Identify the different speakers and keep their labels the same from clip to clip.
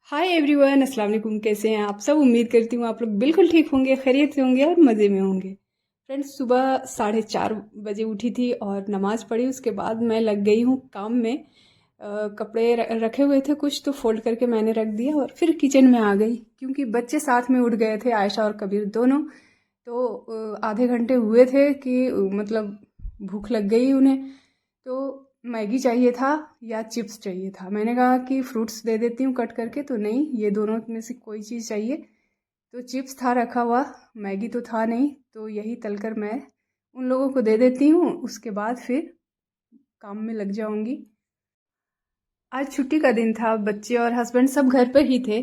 Speaker 1: Hi everyone, अस्सलाम वालेकुम। कैसे हैं आप सब? उम्मीद करती हूँ आप लोग बिल्कुल ठीक होंगे, खैरियत से होंगे और मज़े में होंगे। फ्रेंड्स, सुबह 4:30 बजे उठी थी और नमाज़ पढ़ी। उसके बाद मैं लग गई हूँ काम में। कपड़े रखे हुए थे कुछ, तो फोल्ड करके मैंने रख दिया और फिर किचन में आ गई, क्योंकि बच्चे साथ में उठ गए थे, आयशा और कबीर दोनों। तो आधे घंटे हुए थे कि मतलब भूख लग गई उन्हें। तो मैगी चाहिए था या चिप्स चाहिए था। मैंने कहा कि फ्रूट्स दे देती हूँ कट करके, तो नहीं, ये दोनों में से कोई चीज़ चाहिए। तो चिप्स था रखा हुआ, मैगी तो था नहीं, तो यही तलकर मैं उन लोगों को दे देती हूँ। उसके बाद फिर काम में लग जाऊंगी। आज छुट्टी का दिन था, बच्चे और हस्बैंड सब घर पर ही थे।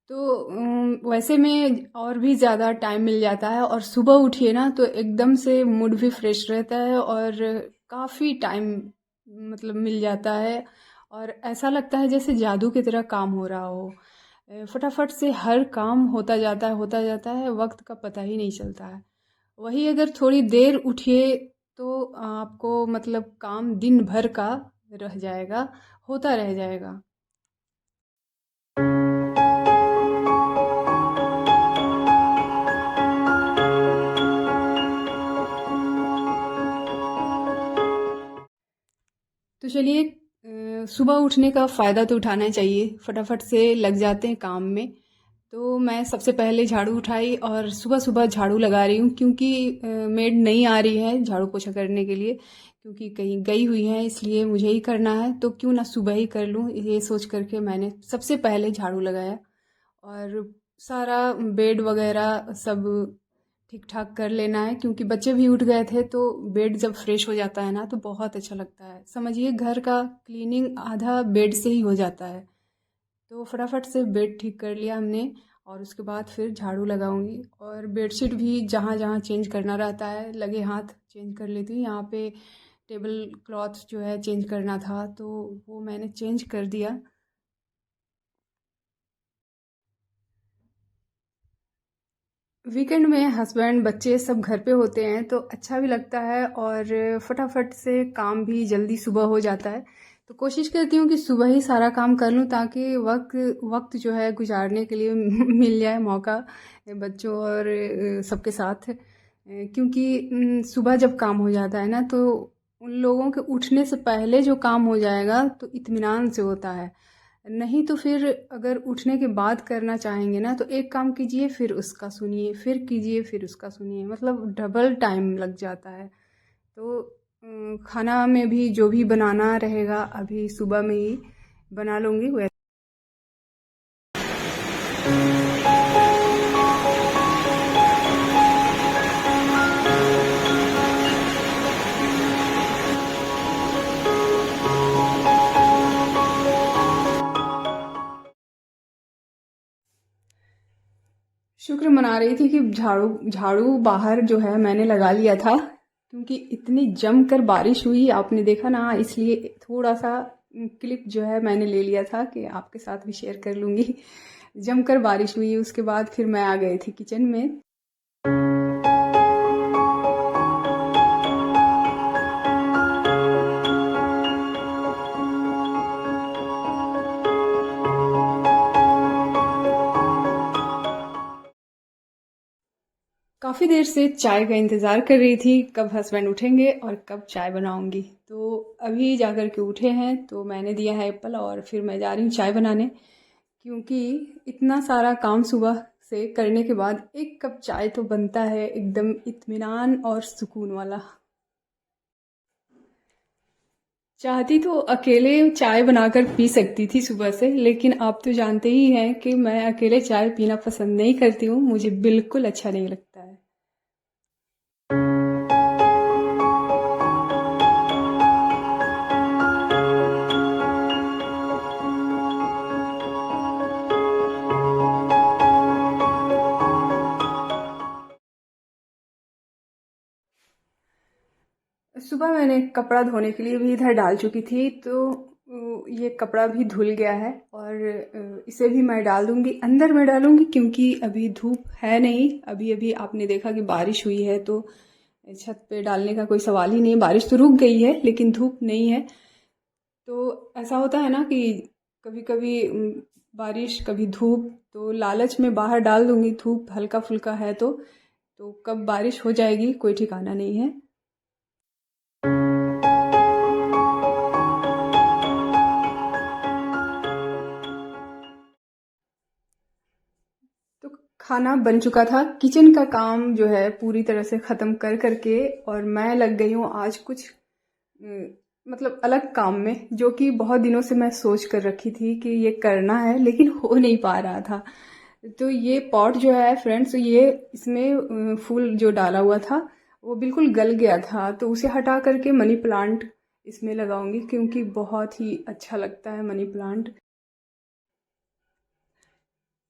Speaker 1: तो वैसे में और भी ज़्यादा टाइम मिल जाता है, और सुबह उठिए ना तो एकदम से मूड भी फ्रेश रहता है और काफ़ी टाइम मतलब मिल जाता है। और ऐसा लगता है जैसे जादू की तरह काम हो रहा हो। फटाफट से हर काम होता जाता है, वक्त का पता ही नहीं चलता है। वही अगर थोड़ी देर उठिए तो आपको मतलब काम दिन भर का रह जाएगा, होता रह जाएगा। तो चलिए, सुबह उठने का फ़ायदा तो उठाना चाहिए, फटाफट से लग जाते हैं काम में। तो मैं सबसे पहले झाड़ू उठाई और सुबह सुबह झाड़ू लगा रही हूँ, क्योंकि मेड नहीं आ रही है झाड़ू पोछा करने के लिए, क्योंकि कहीं गई हुई है, इसलिए मुझे ही करना है। तो क्यों ना सुबह ही कर लूँ, ये सोच करके मैंने सबसे पहले झाड़ू लगाया। और सारा बेड वगैरह सब ठीक ठाक कर लेना है, क्योंकि बच्चे भी उठ गए थे। तो बेड जब फ्रेश हो जाता है ना तो बहुत अच्छा लगता है। समझिए घर का क्लीनिंग आधा बेड से ही हो जाता है। तो फटाफट से बेड ठीक कर लिया हमने, और उसके बाद फिर झाड़ू लगाऊंगी। और बेडशीट भी जहाँ जहाँ चेंज करना रहता है लगे हाथ चेंज कर लेती हूँ। यहाँ पे टेबल क्लॉथ जो है चेंज करना था, तो वो मैंने चेंज कर दिया। वीकेंड में हस्बैंड बच्चे सब घर पे होते हैं तो अच्छा भी लगता है, और फटाफट से काम भी जल्दी सुबह हो जाता है। तो कोशिश करती हूँ कि सुबह ही सारा काम कर लूँ, ताकि वक्त वक्त जो है गुजारने के लिए मिल जाए मौका बच्चों और सबके साथ। क्योंकि सुबह जब काम हो जाता है ना तो उन लोगों के उठने से पहले जो काम हो जाएगा तो इत्मीनान से होता है। नहीं तो फिर अगर उठने के बाद करना चाहेंगे ना तो एक काम कीजिए फिर उसका सुनिए, फिर कीजिए फिर उसका सुनिए, मतलब डबल टाइम लग जाता है। तो खाना में भी जो भी बनाना रहेगा अभी सुबह में ही बना लूँगी। शुक्र मना रही थी कि झाड़ू झाड़ू बाहर जो है मैंने लगा लिया था, क्योंकि इतनी जमकर बारिश हुई आपने देखा ना, इसलिए थोड़ा सा क्लिप जो है मैंने ले लिया था कि आपके साथ भी शेयर कर लूँगी। जमकर बारिश हुई, उसके बाद फिर मैं आ गई थी किचन में। काफ़ी देर से चाय का इंतज़ार कर रही थी, कब हस्बैंड उठेंगे और कब चाय बनाऊंगी। तो अभी जाकर के उठे हैं, तो मैंने दिया है एप्पल और फिर मैं जा रही हूँ चाय बनाने। क्योंकि इतना सारा काम सुबह से करने के बाद एक कप चाय तो बनता है, एकदम इत्मीनान और सुकून वाला। चाहती तो अकेले चाय बनाकर पी सकती थी सुबह से, लेकिन आप तो जानते ही हैं कि मैं अकेले चाय पीना पसंद नहीं करती हूँ, मुझे बिल्कुल अच्छा नहीं लगता है। सुबह मैंने कपड़ा धोने के लिए भी इधर डाल चुकी थी, तो ये कपड़ा भी धुल गया है। और इसे भी मैं डाल दूंगी, अंदर में डालूंगी, क्योंकि अभी धूप है नहीं। अभी अभी आपने देखा कि बारिश हुई है, तो छत पे डालने का कोई सवाल ही नहीं। बारिश तो रुक गई है लेकिन धूप नहीं है। तो ऐसा होता है ना कि कभी कभी बारिश कभी धूप, तो लालच में बाहर डाल दूँगी। धूप हल्का फुल्का है तो कब बारिश हो जाएगी कोई ठिकाना नहीं है। तो खाना बन चुका था, किचन का काम जो है पूरी तरह से ख़त्म कर करके और मैं लग गई हूँ आज कुछ मतलब अलग काम में, जो कि बहुत दिनों से मैं सोच कर रखी थी कि ये करना है लेकिन हो नहीं पा रहा था। तो ये पॉट जो है फ्रेंड्स, ये इसमें फूल जो डाला हुआ था वो बिल्कुल गल गया था, तो उसे हटा करके मनी प्लांट इसमें लगाऊंगी, क्योंकि बहुत ही अच्छा लगता है मनी प्लांट।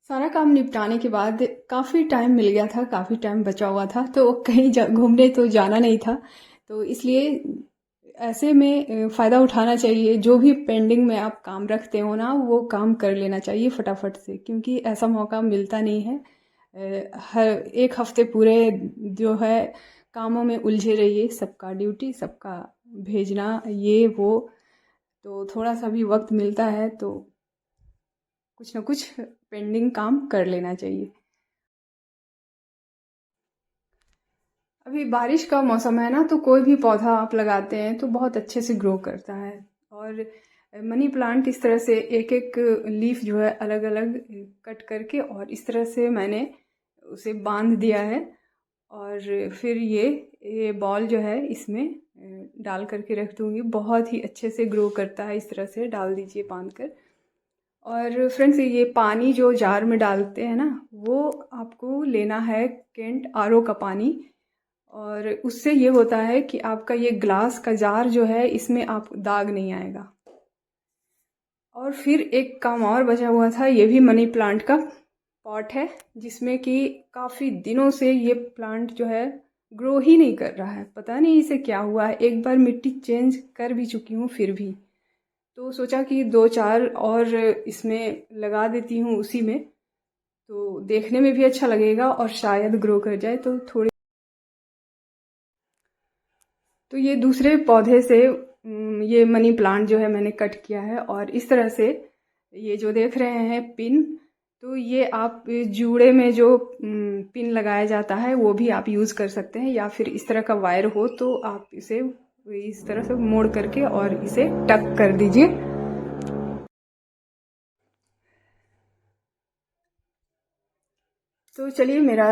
Speaker 1: सारा काम निपटाने के बाद काफ़ी टाइम मिल गया था, काफ़ी टाइम बचा हुआ था, तो कहीं घूमने तो जाना नहीं था, तो इसलिए ऐसे में फ़ायदा उठाना चाहिए। जो भी पेंडिंग में आप काम रखते हो ना, वो काम कर लेना चाहिए फटाफट से, क्योंकि ऐसा मौका मिलता नहीं है। हर एक हफ्ते पूरे जो है कामों में उलझे रहिए, सबका ड्यूटी, सबका भेजना, ये वो, तो थोड़ा सा भी वक्त मिलता है तो कुछ ना कुछ पेंडिंग काम कर लेना चाहिए। अभी बारिश का मौसम है ना, तो कोई भी पौधा आप लगाते हैं तो बहुत अच्छे से ग्रो करता है। और मनी प्लांट इस तरह से एक एक लीफ जो है अलग अलग कट करके और इस तरह से मैंने उसे बांध दिया है। और फिर ये बॉल जो है इसमें डाल करके रख दूँगी। बहुत ही अच्छे से ग्रो करता है, इस तरह से डाल दीजिए बांध कर। और फ्रेंड्स, ये पानी जो जार में डालते हैं ना, वो आपको लेना है केंट आरओ का पानी। और उससे ये होता है कि आपका ये ग्लास का जार जो है, इसमें आप दाग नहीं आएगा। और फिर एक काम और बचा हुआ था, ये भी मनी प्लांट का पॉट है, जिसमें कि काफ़ी दिनों से ये प्लांट जो है ग्रो ही नहीं कर रहा है। पता नहीं इसे क्या हुआ है, एक बार मिट्टी चेंज कर भी चुकी हूँ फिर भी। तो सोचा कि 2-4 और इसमें लगा देती हूँ उसी में, तो देखने में भी अच्छा लगेगा और शायद ग्रो कर जाए। तो थोड़ी, तो ये दूसरे पौधे से ये मनी प्लांट जो है मैंने कट किया है। और इस तरह से ये जो देख रहे हैं पिन, तो ये आप जूड़े में जो पिन लगाया जाता है वो भी आप यूज़ कर सकते हैं, या फिर इस तरह का वायर हो तो आप इसे इस तरह से मोड़ करके और इसे टक कर दीजिए। तो चलिए, मेरा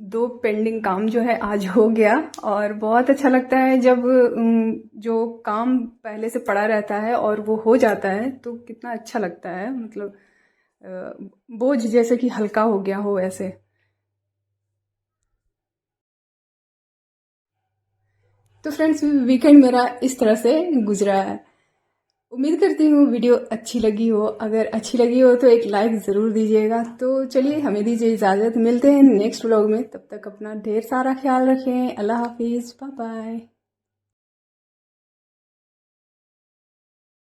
Speaker 1: 2 पेंडिंग काम जो है आज हो गया। और बहुत अच्छा लगता है जब जो काम पहले से पड़ा रहता है और वो हो जाता है, तो कितना अच्छा लगता है। मतलब बोझ जैसे कि हल्का हो गया हो ऐसे। तो फ्रेंड्स, वीकेंड मेरा इस तरह से गुजरा है। उम्मीद करती हूँ वीडियो अच्छी लगी हो। अगर अच्छी लगी हो तो एक लाइक ज़रूर दीजिएगा। तो चलिए, हमें दीजिए इजाज़त, मिलते हैं नेक्स्ट व्लॉग में। तब तक अपना ढेर सारा ख्याल रखें। अल्लाह हाफिज़, बाय बाय।